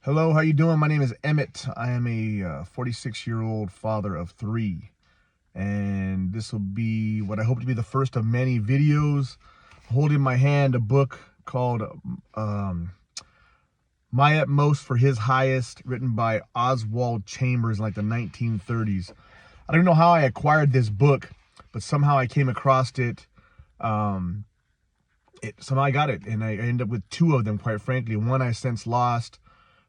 Hello, how you doing? My name is Emmett. I am a 46-year-old father of three, and this will be what I hope to be the first of many videos. Holding in my hand a book called My Utmost for His Highest, written by Oswald Chambers in like the 1930s. I don't know how I acquired this book, but somehow I came across it. Somehow I got it, and I ended up with two of them, quite frankly. One I since lost,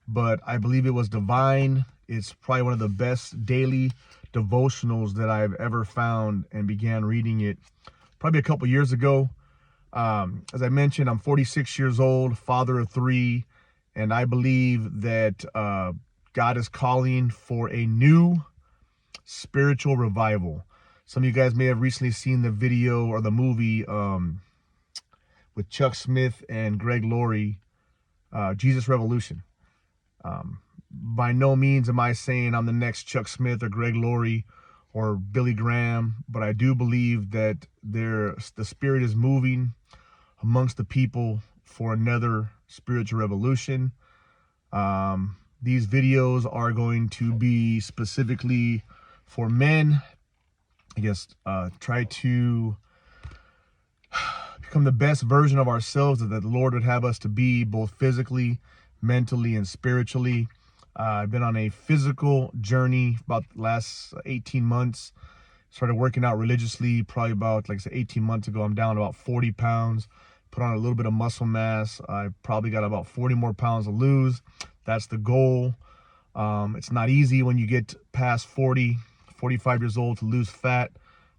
but I believe it was divine. It's probably one of the best daily devotionals that I've ever found, and began reading it probably a couple years ago. As I mentioned, I'm 46 years old, father of three, and I believe that God is calling for a new spiritual revival. Some of you guys may have recently seen the video or the movie with Chuck Smith and Greg Laurie, Jesus Revolution. By no means am I saying I'm the next Chuck Smith or Greg Laurie or Billy Graham, but I do believe that the Spirit is moving amongst the people for another spiritual revolution. These videos are going to be specifically for men. I guess try to become the best version of ourselves that the Lord would have us to be, both physically, mentally, and spiritually. I've been on a physical journey about the last 18 months. Started working out religiously probably about, like I said, 18 months ago. I'm down about 40 pounds. Put on a little bit of muscle mass. I probably got about 40 more pounds to lose. That's the goal. It's not easy when you get past 40, 45 years old to lose fat,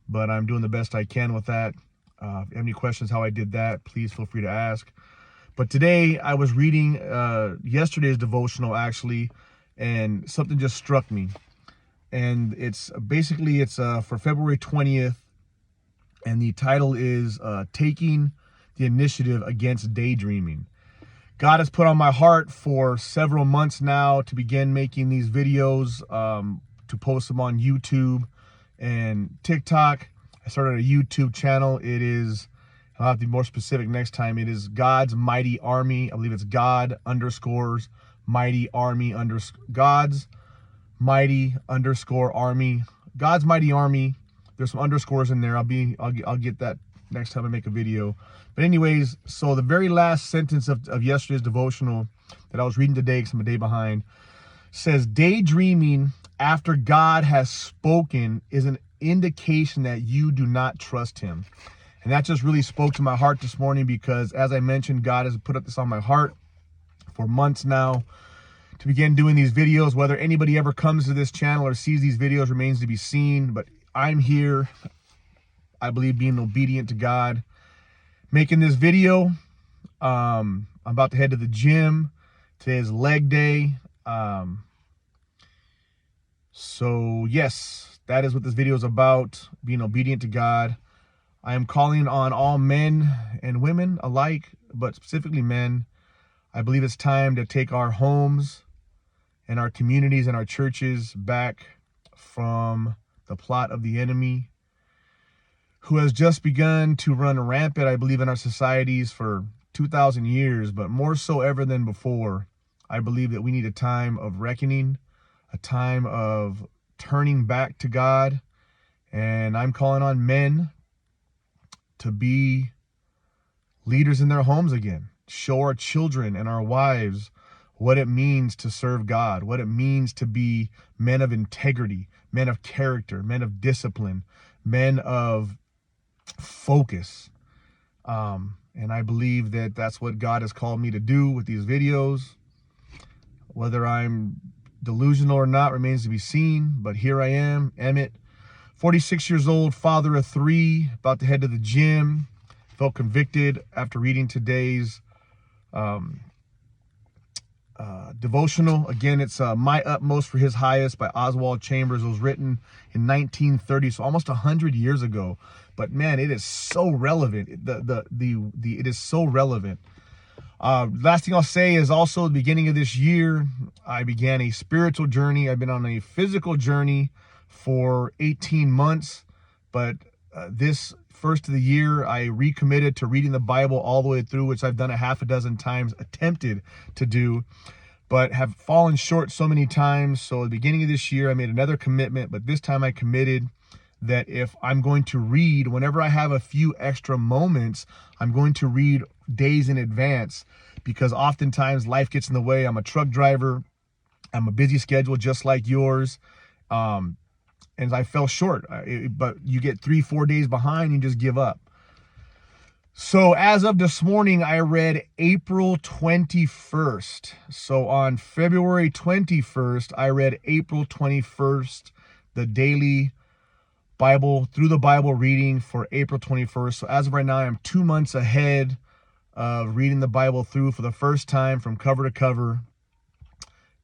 but I'm doing the best I can with that. If you have any questions how I did that, please feel free to ask. But today I was reading yesterday's devotional, actually, and something just struck me. And it's basically for February 20th, and the title is Taking the Initiative Against Daydreaming. God has put on my heart for several months now to begin making these videos, to post them on YouTube and TikTok. I started a YouTube channel. It is, I'll have to be more specific next time. It is God's Mighty Army. I believe it's God_Mighty Army God's Mighty _Army. God's Mighty Army. There's some underscores in there. I'll get that next time I make a video. But anyways, so the very last sentence of yesterday's devotional that I was reading today, because I'm a day behind, says, daydreaming after God has spoken is an indication that you do not trust him. And that just really spoke to my heart this morning, because as I mentioned, God has put this on my heart for months now to begin doing these videos. Whether anybody ever comes to this channel or sees these videos remains to be seen, but I'm here, I believe, being obedient to God, making this video. I'm about to head to the gym. Today is leg day. So yes, that is what this video is about, being obedient to God. I am calling on all men and women alike, but specifically men. I believe it's time to take our homes and our communities and our churches back from the plot of the enemy, who has just begun to run rampant, I believe, in our societies for 2,000 years, but more so ever than before. I believe that we need a time of reckoning, a time of turning back to God. And I'm calling on men to be leaders in their homes again. Show our children and our wives what it means to serve God, what it means to be men of integrity, men of character, men of discipline, men of focus. And I believe that that's what God has called me to do with these videos. Whether I'm delusional or not remains to be seen, but here I am, Emmett, 46 years old, father of three, about to head to the gym. Felt convicted after reading today's devotional. Again, it's My Utmost for His Highest by Oswald Chambers. It was written in 1930, so almost 100 years ago. But man, it is so relevant. It is so relevant. Last thing I'll say is also the beginning of this year, I began a spiritual journey. I've been on a physical journey for 18 months, but this first of the year, I recommitted to reading the Bible all the way through, which I've done a half a dozen times, attempted to do. but have fallen short so many times. So at the beginning of this year, I made another commitment, but this time I committed that if I'm going to read, whenever I have a few extra moments, I'm going to read days in advance, because oftentimes life gets in the way. I'm a truck driver. I'm a busy schedule just like yours. And I fell short, but you get 3-4 days behind and just give up. So as of this morning, I read April 21st. So on February 21st, I read April 21st, the daily Bible, through the Bible reading for April 21st. So as of right now, I'm 2 months ahead of reading the Bible through for the first time from cover to cover.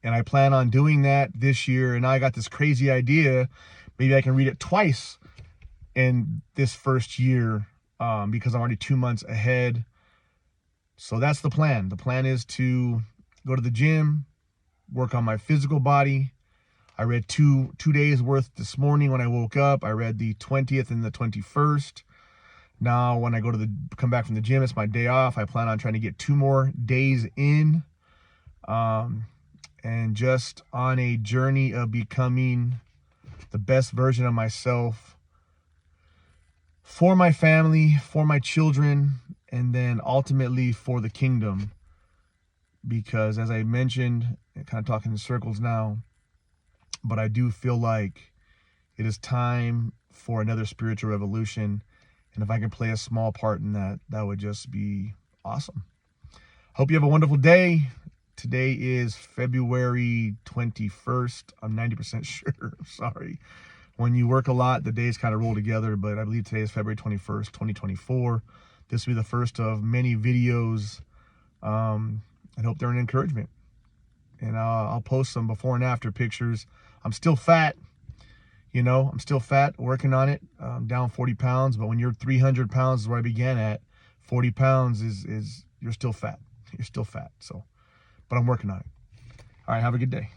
And I plan on doing that this year. And I got this crazy idea. Maybe I can read it twice in this first year, because I'm already 2 months ahead. So that's the plan. The plan is to go to the gym, work on my physical body. I read two days worth this morning when I woke up. I read the 20th and the 21st. Now, when I come back from the gym, it's my day off. I plan on trying to get 2 more days in, and just on a journey of becoming the best version of myself for my family, for my children, and then ultimately for the kingdom. Because as I mentioned, I'm kind of talking in circles now, but I do feel like it is time for another spiritual revolution. And if I can play a small part in that, that would just be awesome. Hope you have a wonderful day. Today is February 21st. I'm 90% sure. Sorry. When you work a lot, the days kind of roll together, but I believe today is February 21st, 2024. This will be the first of many videos. I hope they're an encouragement. And I'll post some before and after pictures. I'm still fat. You know, I'm still fat, working on it. I'm down 40 pounds, but when you're 300 pounds is where I began at, 40 pounds is you're still fat. You're still fat. So, but I'm working on it. All right, have a good day.